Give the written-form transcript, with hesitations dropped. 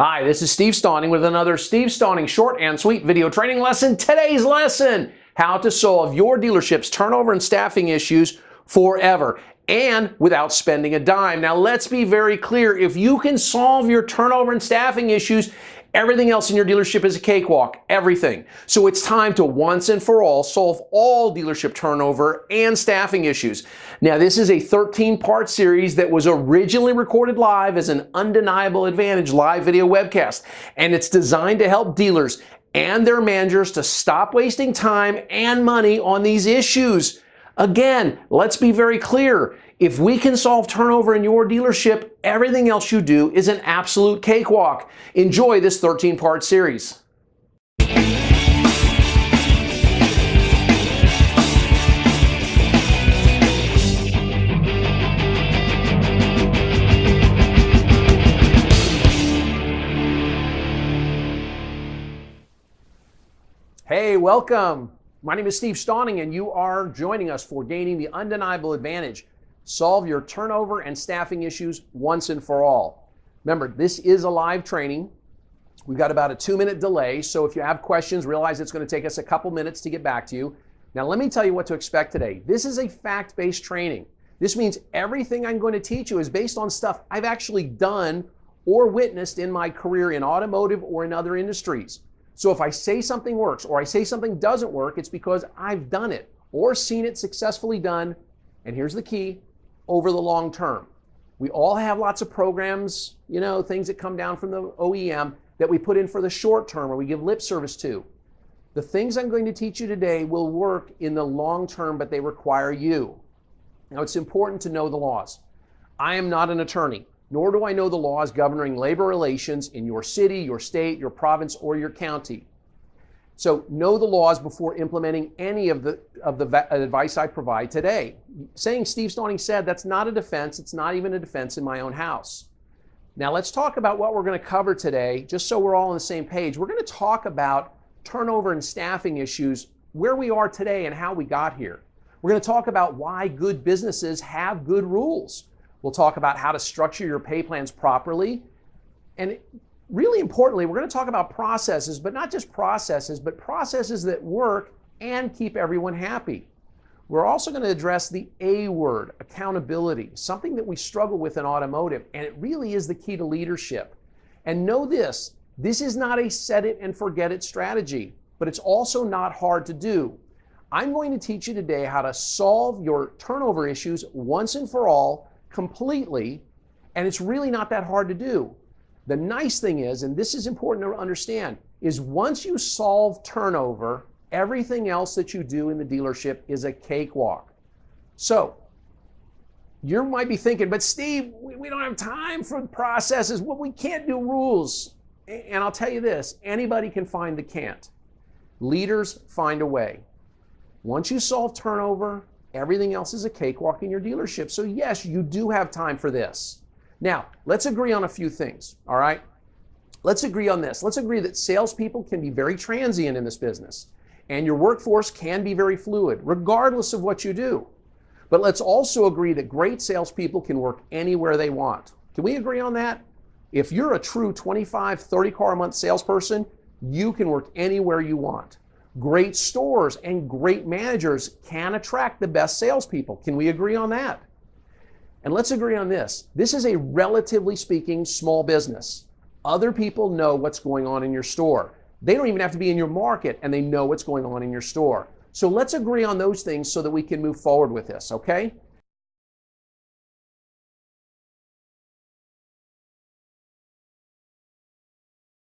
Hi, this is Steve Stauning with another Steve Stauning short and sweet video training lesson. Today's lesson, how to solve your dealership's turnover and staffing issues forever and without spending a dime. Now, let's be very clear. If you can solve your turnover and staffing issues, everything else in your dealership is a cakewalk, everything. So it's time to once and for all solve all dealership turnover and staffing issues. Now, this is a 13-part series that was originally recorded live as an Undeniable Advantage live video webcast, and it's designed to help dealers and their managers to stop wasting time and money on these issues. Again, let's be very clear. If we can solve turnover in your dealership, everything else you do is an absolute cakewalk. Enjoy this 13-part series. Hey, welcome. My name is Steve Stauning, and you are joining us for Gaining the Undeniable Advantage. Solve your turnover and staffing issues once and for all. Remember, this is a live training. We've got about a 2-minute delay, so if you have questions, realize it's going to take us a couple minutes to get back to you. Now, let me tell you what to expect today. This is a fact-based training. This means everything I'm going to teach you is based on stuff I've actually done or witnessed in my career in automotive or in other industries. So if I say something works or I say something doesn't work, it's because I've done it or seen it successfully done. And here's the key, over the long term. We all have lots of programs, things that come down from the OEM that we put in for the short term or we give lip service to. The things I'm going to teach you today will work in the long term, but they require you. Now, it's important to know the laws. I am not an attorney, nor do I know the laws governing labor relations in your city, your state, your province, or your county. So know the laws before implementing any of the advice I provide today. Saying Steve Stauning said, that's not a defense. It's not even a defense in my own house. Now let's talk about what we're going to cover today, just so we're all on the same page. We're going to talk about turnover and staffing issues, where we are today and how we got here. We're going to talk about why good businesses have good rules. We'll talk about how to structure your pay plans properly. And really importantly, we're going to talk about processes, but not just processes, but processes that work and keep everyone happy. We're also going to address the A word, accountability, something that we struggle with in automotive, and it really is the key to leadership. And know this is not a set it and forget it strategy, but it's also not hard to do. I'm going to teach you today how to solve your turnover issues once and for all, completely, and it's really not that hard to do. The nice thing is, and this is important to understand, is once you solve turnover, everything else that you do in the dealership is a cakewalk. So, you might be thinking, but Steve, we don't have time for processes. Well, we can't do rules. And I'll tell you this, anybody can find the can't. Leaders find a way. Once you solve turnover, everything else is a cakewalk in your dealership. So yes, you do have time for this. Now, let's agree on a few things, all right? Let's agree on this. Let's agree that salespeople can be very transient in this business, and your workforce can be very fluid, regardless of what you do. But let's also agree that great salespeople can work anywhere they want. Can we agree on that? If you're a true 25, 30 car a month salesperson, you can work anywhere you want. Great stores and great managers can attract the best salespeople. Can we agree on that? And let's agree on this. This is a relatively speaking small business. Other people know what's going on in your store. They don't even have to be in your market and they know what's going on in your store. So let's agree on those things so that we can move forward with this, okay?